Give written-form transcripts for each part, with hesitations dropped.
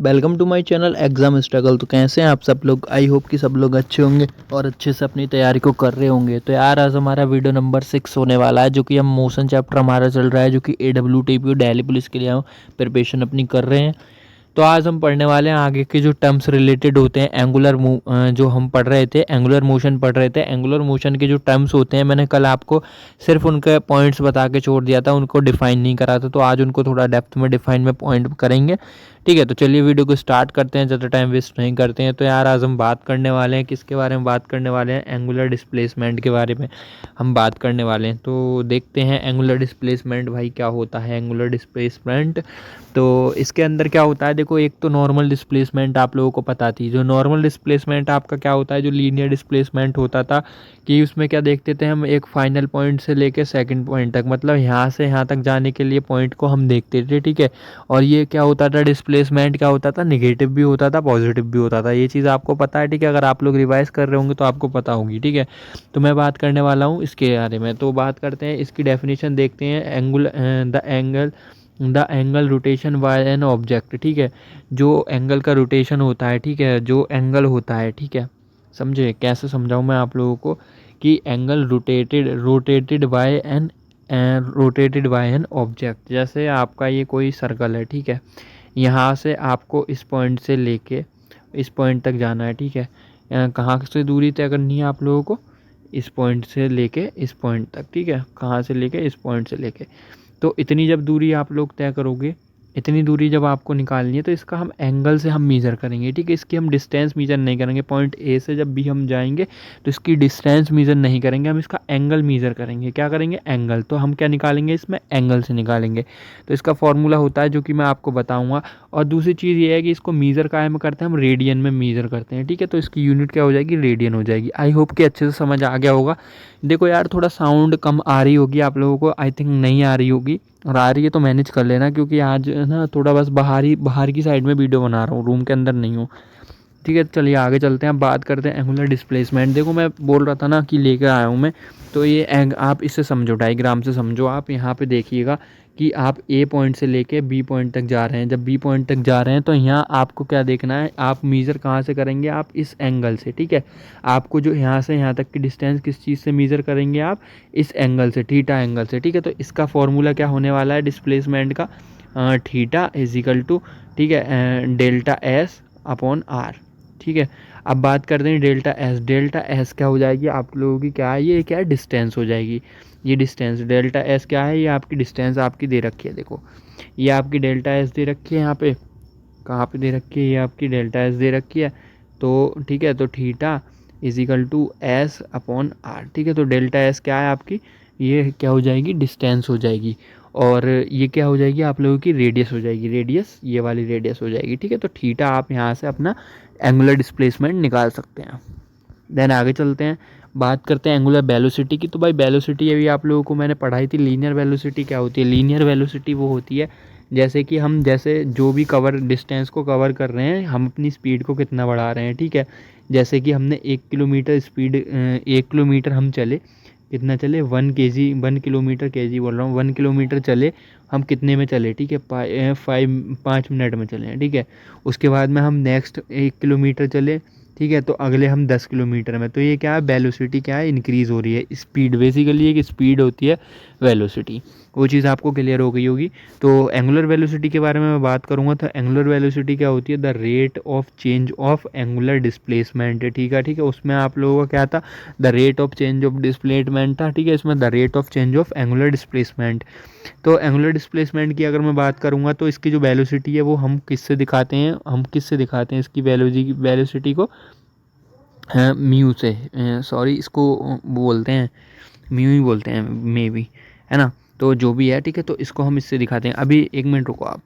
Welcome to my channel exam struggle. तो कैसे हैं आप सब लोग? आई होप कि सब लोग अच्छे होंगे और अच्छे से अपनी तैयारी को कर रहे होंगे। तो यार आज हमारा वीडियो नंबर 6 होने वाला है, जो कि हम मोशन चैप्टर हमारा चल रहा है, जो कि AWTP दिल्ली पुलिस के लिए हम प्रिपरेशन अपनी कर रहे हैं। तो आज हम पढ़ने वाले हैं आगे के जो टर्म्स रिलेटेड होते हैं एंगुलर जो हम पढ़ रहे थे, एंगुलर मोशन पढ़ रहे थे। एंगुलर मोशन के जो टर्म्स होते हैं, मैंने कल आपको सिर्फ उनके पॉइंट्स बता के छोड़ दिया था, उनको डिफाइन नहीं करा था। तो आज उनको थोड़ा डेप्थ में डिफाइन में पॉइंट करेंगे। ठीक है, तो चलिए वीडियो को स्टार्ट करते हैं, ज़्यादा टाइम वेस्ट नहीं करते हैं। तो यार आज हम बात करने वाले हैं किसके बारे में बात करने वाले हैं? एंगुलर डिस्प्लेसमेंट के बारे में हम बात करने वाले हैं। तो देखते हैं एंगुलर डिस्प्लेसमेंट भाई क्या होता है एंगुलर डिस्प्लेसमेंट। तो इसके अंदर क्या होता है, देखो एक तो नॉर्मल डिस्प्लेसमेंट आप लोगों को पता थी। जो नॉर्मल डिस्प्लेसमेंट आपका क्या होता है, जो लीनियर डिस्प्लेसमेंट होता था कि उसमें क्या देखते थे हम, एक फाइनल पॉइंट से लेके सेकंड पॉइंट तक, मतलब यहाँ से यहाँ तक जाने के लिए पॉइंट को हम देखते थे। ठीक है, और ये क्या होता था, डिस्प्लेसमेंट क्या होता था, निगेटिव भी होता था पॉजिटिव भी होता था। ये चीज़ आपको पता है। ठीक है, अगर आप लोग रिवाइज कर रहे होंगे तो आपको पता होगी। ठीक है, तो मैं बात करने वाला हूँ इसके बारे में। तो बात करते हैं इसकी डेफिनेशन देखते हैं। The angle rotation bye an object. ठीक है, जो एंगल का रोटेशन होता है, ठीक है, जो एंगल होता है, ठीक है, समझे कैसे समझाऊँ मैं आप लोगों को कि angle rotated bye an object. जैसे आपका ये कोई सर्कल है, ठीक है, यहाँ से आपको इस पॉइंट से लेके इस पॉइंट तक जाना है। ठीक है, कहाँ से दूरी तय करनी है आप लोगों को? इस पॉइंट से लेके इस पॉइंट तक। ठीक है, कहाँ से लेके? इस पॉइंट से लेके। तो इतनी जब दूरी आप लोग तय करोगे, इतनी दूरी जब आपको निकालनी है, तो इसका हम एंगल से हम मीज़र करेंगे। ठीक है, इसकी हम डिस्टेंस मीज़र नहीं करेंगे। पॉइंट ए से जब भी हम जाएंगे तो इसकी डिस्टेंस मीज़र नहीं करेंगे, हम इसका एंगल मीज़र करेंगे। क्या करेंगे? एंगल। तो हम क्या निकालेंगे इसमें? एंगल से निकालेंगे। तो इसका फॉर्मूला होता है जो कि मैं आपको बताऊँगा। और दूसरी चीज़ ये है कि इसको मीज़र काहे में करते हैं? हम रेडियन में मीज़र करते हैं। ठीक है, तो इसकी यूनिट क्या हो जाएगी? रेडियन हो जाएगी। आई होप कि अच्छे से समझ आ गया होगा। देखो यार थोड़ा साउंड कम आ रही होगी आप लोगों को, आई थिंक नहीं आ रही होगी, और आ रही है तो मैनेज कर लेना, क्योंकि आज ना थोड़ा बस बाहर की साइड में वीडियो बना रहा हूँ, रूम के अंदर नहीं हूँ। ठीक है, चलिए आगे चलते हैं। अब बात करते हैं एंगुलर डिस्प्लेसमेंट। देखो मैं बोल रहा था ना कि लेकर आया हूँ मैं, तो ये आप इससे समझो, डायग्राम से समझो। आप यहाँ पे देखिएगा कि आप ए पॉइंट से लेके बी पॉइंट तक जा रहे हैं। जब बी पॉइंट तक जा रहे हैं तो यहाँ आपको क्या देखना है, आप मीज़र कहाँ से करेंगे? आप इस एंगल से। ठीक है, आपको जो यहाँ से यहाँ तक की डिस्टेंस किस चीज़ से मीज़र करेंगे? आप इस एंगल से, थीटा एंगल से। ठीक है, तो इसका फॉर्मूला क्या होने वाला है डिस्प्लेसमेंट का? थीटा इजिकल टू, ठीक है, डेल्टा एस अपॉन आर। ठीक है, अब बात करते हैं डेल्टा एस। डेल्टा एस क्या हो जाएगी आप लोगों की? क्या है ये? क्या है? डिस्टेंस हो जाएगी। ये डिस्टेंस डेल्टा एस क्या है? ये आपकी डिस्टेंस आपकी दे रखी है। देखो ये आपकी डेल्टा एस दे रखी है, यहाँ पे कहाँ पे दे रखी है? ये आपकी डेल्टा एस दे रखी है। तो ठीक है, तो theta is equal to S upon R. ठीक है, तो डेल्टा एस क्या है आपकी? ये क्या हो जाएगी? डिस्टेंस हो जाएगी। और ये क्या हो जाएगी आप लोगों की? रेडियस हो जाएगी। रेडियस, ये वाली रेडियस हो जाएगी। ठीक है, तो थीटा आप यहाँ से अपना एंगुलर डिस्प्लेसमेंट निकाल सकते हैं। देन आगे चलते हैं, बात करते हैं एंगुलर वेलोसिटी की। तो भाई वेलोसिटी अभी आप लोगों को मैंने पढ़ाई थी। लीनियर वेलोसिटी क्या होती है? लीनियर वेलोसिटी वो होती है जैसे कि हम जैसे जो भी कवर डिस्टेंस को कवर कर रहे हैं, हम अपनी स्पीड को कितना बढ़ा रहे हैं। ठीक है, जैसे कि हमने 1 किलोमीटर स्पीड 1 किलोमीटर हम चले, कितना चले? 1 केजी बोल रहा हूँ, 1 किलोमीटर चले हम कितने में चले? ठीक है, 5 मिनट में चले। ठीक है, उसके बाद में हम नेक्स्ट 1 किलोमीटर चले। ठीक है, तो अगले हम 10 किलोमीटर में। तो ये क्या है? वेलोसिटी क्या है? इंक्रीज़ हो रही है। स्पीड बेसिकली एक स्पीड होती है वेलोसिटी, वो चीज़ आपको क्लियर हो गई होगी। तो एंगुलर वेलोसिटी के बारे में मैं बात करूँगा, तो एंगुलर वेलोसिटी क्या होती है? The rate of change of angular displacement. ठीक है, ठीक है, उसमें आप लोगों का क्या था? The rate of change of displacement था। ठीक है, इसमें the rate of change of angular displacement. तो एंगुलर डिस्प्लेसमेंट की अगर मैं बात करूँगा, तो इसकी जो वेलोसिटी है वो हम किससे दिखाते हैं? इसकी वेलोसिटी को म्यू से, सॉरी इसको बोलते हैं म्यू ही बोलते हैं मे बी, है ना? तो जो भी है, ठीक है, तो इसको हम इससे दिखाते हैं। अभी 1 मिनट रुको आप।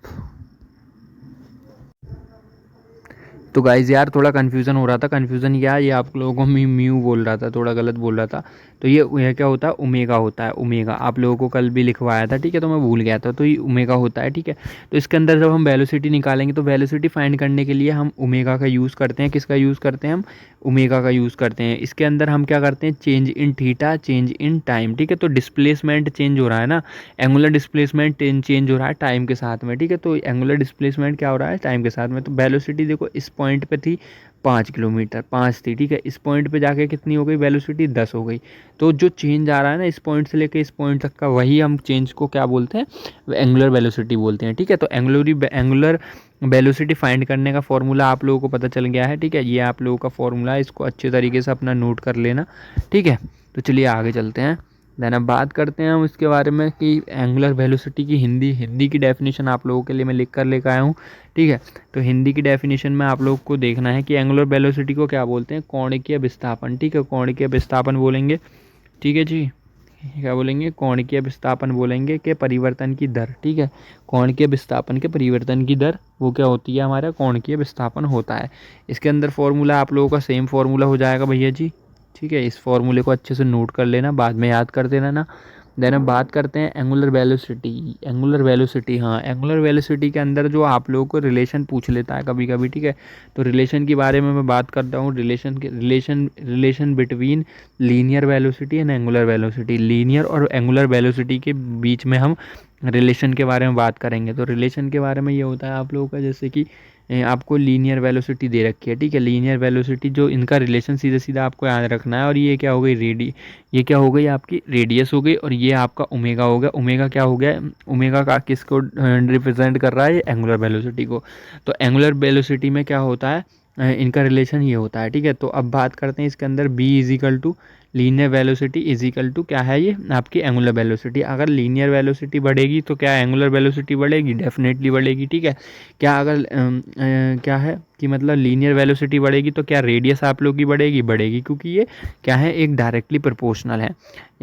तो गाइज़ यार थोड़ा कन्फ्यूज़न हो रहा था। कन्फ्यूज़न क्या है, ये आप लोगों को म्यू बोल रहा था, थोड़ा गलत बोल रहा था। तो ये क्या होता है, ओमेगा होता है, ओमेगा। आप लोगों को कल भी लिखवाया था, ठीक है, तो मैं भूल गया था। तो ये ओमेगा होता है, ठीक है। तो इसके अंदर जब हम वेलोसिटी निकालेंगे तो वेलोसिटी फाइंड करने के लिए हम ओमेगा का यूज़ करते हैं। किसका यूज़ करते हैं हम? ओमेगा का यूज़ करते हैं। इसके अंदर हम क्या करते हैं, change in theta, change in time, ठीक है। तो डिस्प्लेसमेंट चेंज हो रहा है ना, एंगुलर डिस्प्लेसमेंट चेंज हो रहा है टाइम के साथ में, ठीक है। तो एंगुलर डिस्प्लेसमेंट क्या हो रहा है, टाइम के साथ में। तो वेलोसिटी देखो इस पॉइंट पे थी 5 किलोमीटर, 5 थी, ठीक है। इस पॉइंट पे जाके कितनी हो गई वेलोसिटी, 10 हो गई। तो जो चेंज आ रहा है ना इस पॉइंट से लेके इस पॉइंट तक का, वही हम चेंज को क्या बोलते हैं, एंगुलर वेलोसिटी बोलते हैं, ठीक है। तो एंगुलर वेलोसिटी फाइंड करने का फॉर्मूला आप लोगों को पता चल गया है, ठीक है। ये आप लोगों का फॉर्मूला है, इसको अच्छे तरीके से अपना नोट कर लेना, ठीक है। तो चलिए आगे चलते हैं। देन अब बात करते हैं हम इसके बारे में कि एंगुलर वेलोसिटी की हिंदी की डेफिनेशन आप लोगों के लिए मैं लिख कर लेकर आया हूँ, ठीक है। तो हिंदी की डेफिनेशन में आप लोग को देखना है कि एंगुलर वेलोसिटी को क्या बोलते हैं, कोणिकीय विस्थापन, ठीक है। कोणिकीय विस्थापन बोलेंगे, ठीक है जी। क्या बोलेंगे, कोणिकीय विस्थापन बोलेंगे कि परिवर्तन की दर, ठीक है। कोणिकीय विस्थापन के परिवर्तन की दर वो क्या होती है, हमारा कोणिकीय विस्थापन होता है। इसके अंदर फॉर्मूला आप लोगों का सेम फॉर्मूला हो जाएगा भैया जी, ठीक है। इस फॉर्मूले को अच्छे से नोट कर लेना, बाद में याद कर देना ना। देन अब बात करते हैं एंगुलर वेलोसिटी। एंगुलर वेलोसिटी, हाँ, एंगुलर वेलोसिटी के अंदर जो आप लोगों को रिलेशन पूछ लेता है कभी कभी, ठीक है। तो रिलेशन के बारे में मैं बात करता हूँ। Relation between linear velocity and angular velocity. Linear और एंगुलर वेलोसिटी के बीच में हम रिलेशन के बारे में बात करेंगे। तो रिलेशन के बारे में ये होता है आप लोगों का, जैसे कि आपको लीनियर वेलोसिटी दे रखी है, ठीक है। लीनियर वेलोसिटी जो इनका रिलेशन सीधा सीधा आपको याद रखना है। और ये क्या हो गई, ये क्या हो गई आपकी रेडियस हो गई, और ये आपका ओमेगा हो गया। ओमेगा क्या हो गया, ओमेगा का किसको रिप्रेजेंट कर रहा है, ये एंगुलर वेलोसिटी को। तो एंगुलर वेलोसिटी में क्या होता है, इनका रिलेशन ये होता है, ठीक है। तो अब बात करते हैं इसके अंदर b is equal to linear velocity is equal to क्या है, ये आपकी एंगुलर वेलोसिटी। अगर लीनियर वेलोसिटी बढ़ेगी तो क्या एंगुलर वेलोसिटी बढ़ेगी, डेफिनेटली बढ़ेगी, ठीक है। क्या अगर क्या है कि मतलब लीनियर वेलोसिटी बढ़ेगी तो क्या रेडियस आप लोग की बढ़ेगी, क्योंकि ये क्या है, एक डायरेक्टली प्रोपोर्शनल है।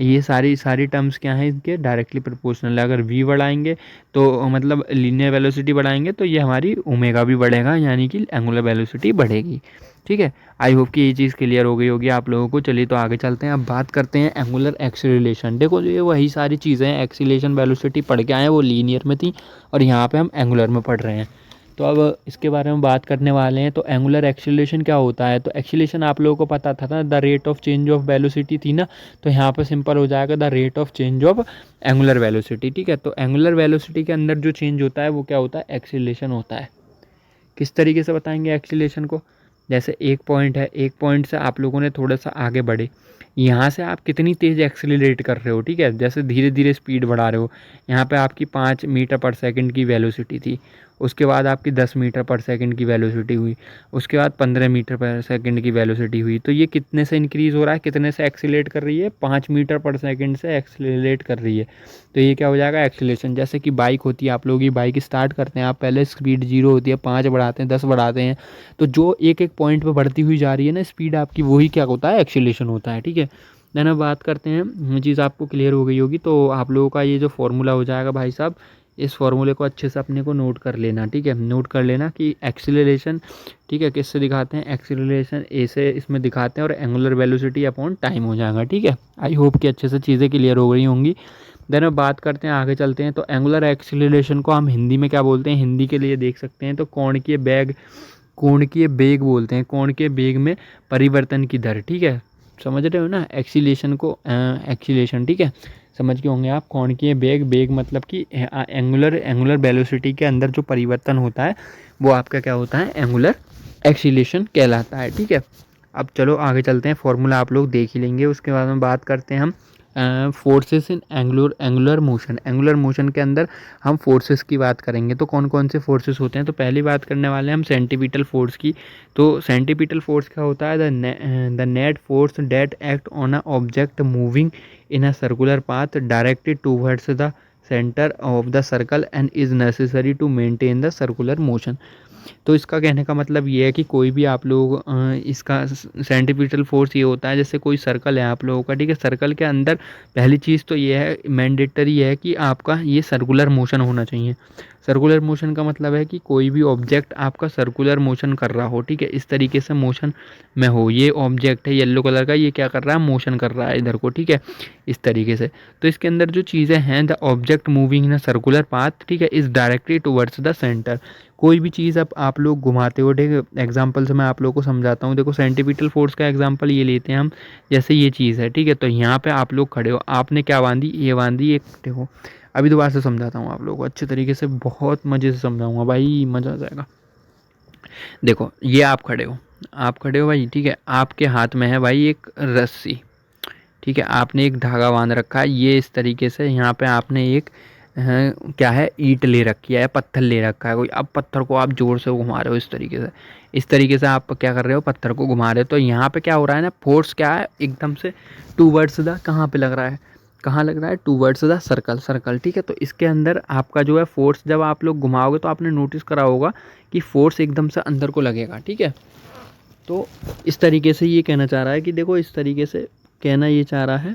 ये सारी टर्म्स क्या है इनके, डायरेक्टली प्रोपोर्शनल है। अगर v बढ़ाएंगे तो मतलब लीनियर वेलोसिटी बढ़ाएंगे तो ये हमारी ओमेगा भी बढ़ेगा, यानी कि एंगुलर वेलोसिटी बढ़ेगी, ठीक है। आई होप कि ये चीज़ क्लियर हो गई होगी आप लोगों को। चलिए तो आगे चलते हैं। अब बात करते हैं एंगुलर एक्सीलरेशन। देखो ये वही सारी चीज़ें हैं, एक्सीलरेशन वेलोसिटी पढ़ के आए वो लीनियर में थी, और यहाँ पे हम एंगुलर में पढ़ रहे हैं। तो अब इसके बारे में बात करने वाले हैं। तो एंगुलर एक्सीलरेशन क्या होता है, तो एक्सीलरेशन आप लोगों को पता था ना, the rate of change of velocity थी ना। तो यहाँ पे सिंपल हो जाएगा the rate of change of angular velocity, ठीक है। तो एंगुलर वेलोसिटी के अंदर जो चेंज होता है वो क्या होता है, एक्सीलरेशन होता है। किस तरीके से बताएंगे एक्सीलरेशन को, जैसे एक पॉइंट है, एक पॉइंट से आप लोगों ने थोड़ा सा आगे बढ़े, यहाँ से आप कितनी तेज़ एक्सीलरेट कर रहे हो, ठीक है। जैसे धीरे धीरे स्पीड बढ़ा रहे हो। यहाँ पे आपकी 5 मीटर पर सेकंड की वेलोसिटी थी, उसके बाद आपकी 10 मीटर पर सेकंड की वेलोसिटी हुई, उसके बाद 15 मीटर पर सेकंड की वेलोसिटी हुई। तो ये कितने से इंक्रीज़ हो रहा है, कितने से एक्सीलरेट कर रही है, 5 मीटर पर सेकंड से एक्सीलरेट कर रही है। तो ये क्या हो जाएगा, एक्सीलरेशन। जैसे कि बाइक होती है, आप लोग की बाइक स्टार्ट करते हैं, आप पहले स्पीड 0 होती है, 5 बढ़ाते हैं, 10 बढ़ाते हैं। तो जो एक एक पॉइंट पर बढ़ती हुई जा रही है ना स्पीड आपकी, वही क्या होता है, एक्सीलरेशन होता है, ठीक है। देन अब बात करते हैं, ये चीज़ आपको क्लियर हो गई होगी। तो आप लोगों का ये जो फॉर्मूला हो जाएगा भाई साहब, इस फॉर्मूले को अच्छे से अपने को नोट कर लेना, ठीक है। नोट कर लेना कि एक्सीलरेशन, ठीक है, किससे दिखाते हैं, एक्सीलरेशन ए से इसमें दिखाते हैं, और एंगुलर वेलोसिटी अपॉन टाइम हो जाएगा, ठीक है। आई होप कि अच्छे से चीज़ें क्लियर हो गई होंगी। देन अब बात करते हैं, आगे चलते हैं। तो एंगुलर एक्सीलरेशन को हम हिंदी में क्या बोलते हैं, हिंदी के लिए देख सकते हैं। तो कोणीय बेग बोलते हैं, कोणीय बेग में परिवर्तन की दर, ठीक है। समझ रहे हो ना एक्सीलेशन को, एक्सीलेशन, ठीक है, समझ के होंगे आप। कोणीय बेग मतलब कि एंगुलर वेलोसिटी के अंदर जो परिवर्तन होता है वो आपका क्या होता है, एंगुलर एक्सीलेशन कहलाता है, ठीक है। अब चलो आगे चलते हैं, फॉर्मूला आप लोग देख ही लेंगे, उसके बाद में बात करते हैं हम forces in angular motion. Angular motion के अंदर हम फोर्सेस की बात करेंगे। तो कौन कौन से फोर्सेस होते हैं, तो पहली बात करने वाले हैं हम सेंटीपिटल फोर्स की। तो सेंटीपिटल फोर्स क्या होता है, the net force that act on a object moving in a circular path directed towards the centre of the circle and is necessary to maintain the circular motion. तो इसका कहने का मतलब ये है कि कोई भी आप लोग इसका सेंटीपिटल फोर्स ये होता है, जैसे कोई सर्कल है आप लोगों का, ठीक है। सर्कल के अंदर पहली चीज़ तो ये है, मैंडेटरी है कि आपका ये सर्कुलर मोशन होना चाहिए। सर्कुलर मोशन का मतलब है कि कोई भी ऑब्जेक्ट आपका सर्कुलर मोशन कर रहा हो, ठीक है, इस तरीके से मोशन में हो। ये ऑब्जेक्ट है येलो कलर का, ये क्या कर रहा है, मोशन कर रहा है इधर को, ठीक है, इस तरीके से। तो इसके अंदर जो चीज़ें हैं, the object moving in a circular path, ठीक है, is directly towards the centre. कोई भी चीज़ अब आप लोग घुमाते हो, ठीक है, एग्जाम्पल से मैं आप लोगों को समझाता हूँ। देखो सेंटीपिटल फोर्स का एग्जाम्पल ये लेते हैं हम, जैसे ये चीज़ है, ठीक है, तो यहाँ पे आप लोग खड़े हो, आपने क्या बांधी, ये बांधी एक, देखो अभी दोबारा से समझाता हूँ आप लोगों को अच्छे तरीके से, बहुत मज़े से समझाऊंगा भाई, मज़ा आ जाएगा। देखो ये आप खड़े हो, आप खड़े हो भाई, ठीक है, आपके हाथ में है भाई एक रस्सी, ठीक है, आपने एक धागा बांध रखा है, ये इस तरीके से, यहाँ पे आपने एक क्या है, ईंट ले रखी है, पत्थर ले रखा है कोई। अब पत्थर को आप जोर से घुमा रहे हो इस तरीके से, इस तरीके से आप क्या कर रहे हो, पत्थर को घुमा रहे हो। तो यहाँ पे क्या हो रहा है ना, फोर्स क्या है, एकदम से टूवर्ड्स द, कहाँ पे लग रहा है, कहाँ लग रहा है, टूवर्ड्स द सर्कल, सर्कल, ठीक है। तो इसके अंदर आपका जो है फोर्स, जब आप लोग घुमाओगे तो आपने नोटिस करा होगा कि फोर्स एकदम से अंदर को लगेगा, ठीक है। तो इस तरीके से ये कहना चाह रहा है कि देखो, इस तरीके से कहना ये चाह रहा है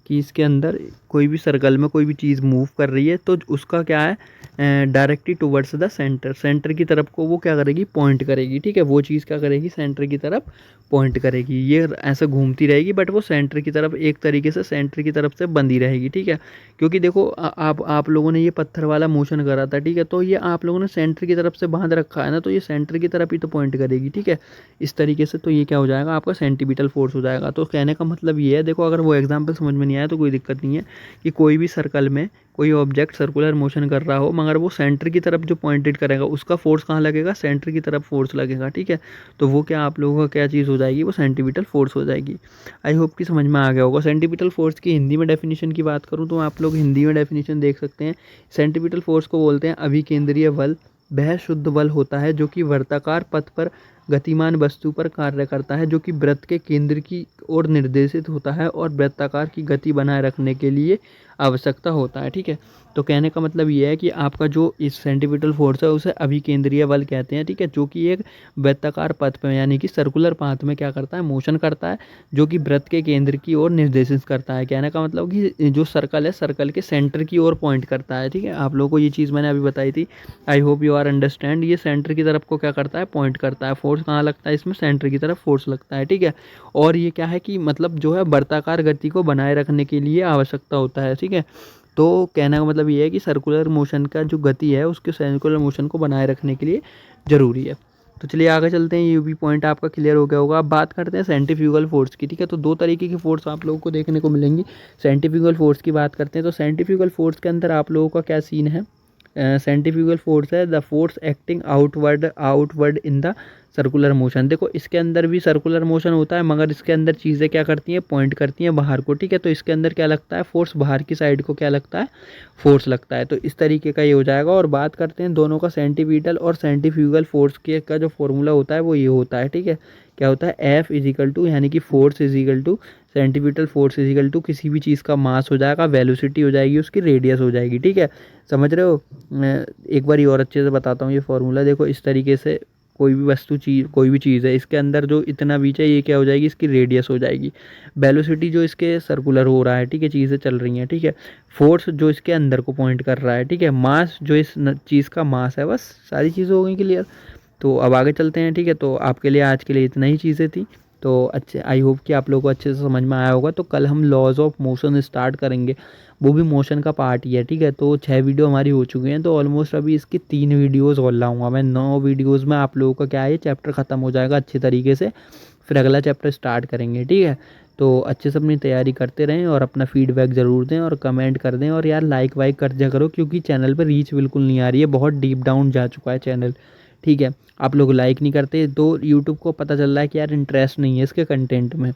कि इसके अंदर कोई भी सर्कल में कोई भी चीज़ मूव कर रही है तो उसका क्या है, directly towards the centre, centre की तरफ को वो क्या करेगी, पॉइंट करेगी, ठीक है। वो चीज़ क्या करेगी, सेंटर की तरफ पॉइंट करेगी। ये ऐसे घूमती रहेगी बट वो सेंटर की तरफ, एक तरीके से सेंटर की तरफ से बंधी रहेगी, ठीक है। क्योंकि देखो आप लोगों ने ये पत्थर वाला मोशन करा था, ठीक है, तो ये आप लोगों ने सेंटर की तरफ से बांध रखा है ना, तो ये सेंटर की तरफ ही तो पॉइंट करेगी, ठीक है, इस तरीके से। तो ये क्या हो जाएगा, आपका सेंटीपिटल फोर्स हो जाएगा। तो कहने का मतलब ये है, देखो अगर वो एग्जाम्पल समझ में नहीं आया तो कोई दिक्कत नहीं है, कि कोई भी सर्कल में कोई ऑब्जेक्ट सर्कुलर मोशन कर रहा हो मगर वो सेंटर की तरफ जो पॉइंटेड करेगा उसका फोर्स कहाँ लगेगा, सेंटर की तरफ फोर्स लगेगा, ठीक है। तो वो क्या आप लोगों का क्या चीज़ हो जाएगी, वो सेंटीपिटल फोर्स हो जाएगी। आई होप कि समझ में आ गया होगा। सेंटीपिटल फोर्स की हिंदी में डेफिनेशन की बात करूँ तो आप लोग हिंदी में डेफिनेशन देख सकते हैं। सेंटीपिटल फोर्स को बोलते हैं अभिकेंद्रीय बल। वह शुद्ध बल होता है जो कि वर्ताकार पथ पर गतिमान वस्तु पर कार्य करता है, जो कि वृत्त के केंद्र की ओर निर्देशित होता है और वृत्ताकार की गति बनाए रखने के लिए आवश्यकता होता है, ठीक है। तो कहने का मतलब ये है कि आपका जो इस सेंटीपिटल फोर्स है उसे अभिकेंद्रीय बल कहते हैं, ठीक है, जो कि एक वृत्ताकार पथ में यानी कि सर्कुलर पाथ में क्या करता है, मोशन करता है, जो कि वृत्त के केंद्र की ओर निर्देशित करता है। कहने का मतलब कि जो सर्कल है, सर्कल के सेंटर की ओर पॉइंट करता है, ठीक है। आप लोगों को ये चीज़ मैंने अभी बताई थी, I hope you are understand. ये सेंटर की तरफ को क्या करता है, पॉइंट करता है। फोर्स कहाँ लगता है, इसमें सेंटर की तरफ फोर्स लगता है, ठीक है। और ये क्या है कि मतलब जो है वर्ताकार गति को बनाए रखने के लिए आवश्यकता होता है, ठीक है। तो कहने का मतलब ये है कि सर्कुलर मोशन का जो गति है उसके सर्कुलर मोशन को बनाए रखने के लिए ज़रूरी है। तो चलिए आगे चलते हैं, ये भी पॉइंट आपका क्लियर हो गया होगा। अब बात करते हैं सेंट्रीफ्यूगल फोर्स की, ठीक है। तो दो तरीके की फोर्स आप लोगों को देखने को मिलेंगी। सेंट्रीफ्यूगल फोर्स की बात करते हैं तो सेंट्रीफ्यूगल फोर्स के अंदर आप लोगों का क्या सीन है, सेंट्रीफ्यूगल फोर्स है the force acting outward in the circular motion. देखो इसके अंदर भी सर्कुलर मोशन होता है मगर इसके अंदर चीज़ें क्या करती हैं, पॉइंट करती हैं बाहर को, ठीक है। तो इसके अंदर क्या लगता है, फोर्स बाहर की साइड को क्या लगता है, फोर्स लगता है। तो इस तरीके का ये हो जाएगा। और बात करते हैं दोनों का सेंटीपिटल और सेंट्रीफ्यूगल फोर्स के का जो फॉर्मूला होता है वो ये होता है, ठीक है। क्या होता है, एफ इजिकल टू यानी कि force is equal to centripetal force is equal to किसी भी चीज़ का मास हो जाएगा, वेलोसिटी हो जाएगी, उसकी रेडियस हो जाएगी, ठीक है। समझ रहे हो। मैं एक बार और अच्छे से बताता हूँ ये फॉर्मूला। देखो इस तरीके से कोई भी वस्तु चीज़, कोई भी चीज़ है, इसके अंदर जो इतना बीच है ये क्या हो जाएगी, इसकी रेडियस हो जाएगी। वेलोसिटी जो इसके सर्कुलर हो रहा है, ठीक है, चीज़ें चल रही हैं, ठीक है। फोर्स जो इसके अंदर को पॉइंट कर रहा है, ठीक है। मास जो इस चीज़ का मास है। बस सारी चीज़ें हो गई क्लियर। तो अब आगे चलते हैं, ठीक है। तो आपके लिए आज के लिए इतना ही चीज़ें थी। तो अच्छे, आई होप कि आप लोगों को अच्छे से समझ में आया होगा। तो कल हम लॉज ऑफ मोशन स्टार्ट करेंगे, वो भी मोशन का पार्ट ही है, ठीक है। तो 6 वीडियो हमारी हो चुकी हैं, तो ऑलमोस्ट अभी इसकी 3 वीडियोज़ और लाऊंगा मैं। 9 वीडियोज़ में आप लोगों का क्या है, ये चैप्टर ख़त्म हो जाएगा अच्छे तरीके से। फिर अगला चैप्टर स्टार्ट करेंगे, ठीक है। तो अच्छे से अपनी तैयारी करते रहें और अपना फीडबैक ज़रूर दें और कमेंट कर दें। और यार लाइक वाइक कर दिया करो क्योंकि चैनल पर रीच बिल्कुल नहीं आ रही है, बहुत डीप डाउन जा चुका है चैनल, ठीक है। आप लोग लाइक नहीं करते तो यूट्यूब को पता चल रहा है कि यार इंटरेस्ट नहीं है इसके कंटेंट में,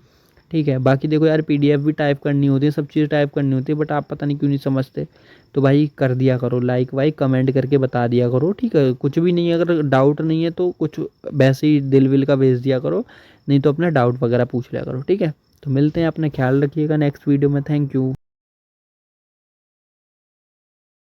ठीक है। बाकी देखो यार पीडीएफ भी टाइप करनी होती है, सब चीज़ टाइप करनी होती है, बट आप पता नहीं क्यों नहीं समझते। तो भाई कर दिया करो लाइक वाइक, कमेंट करके बता दिया करो, ठीक है। कुछ भी नहीं है, अगर डाउट नहीं है तो कुछ वैसे ही दिल विल का भेज दिया करो, नहीं तो अपना डाउट वगैरह पूछ लिया करो, ठीक है। तो मिलते हैं, अपना ख्याल रखिएगा नेक्स्ट वीडियो में। Thank you.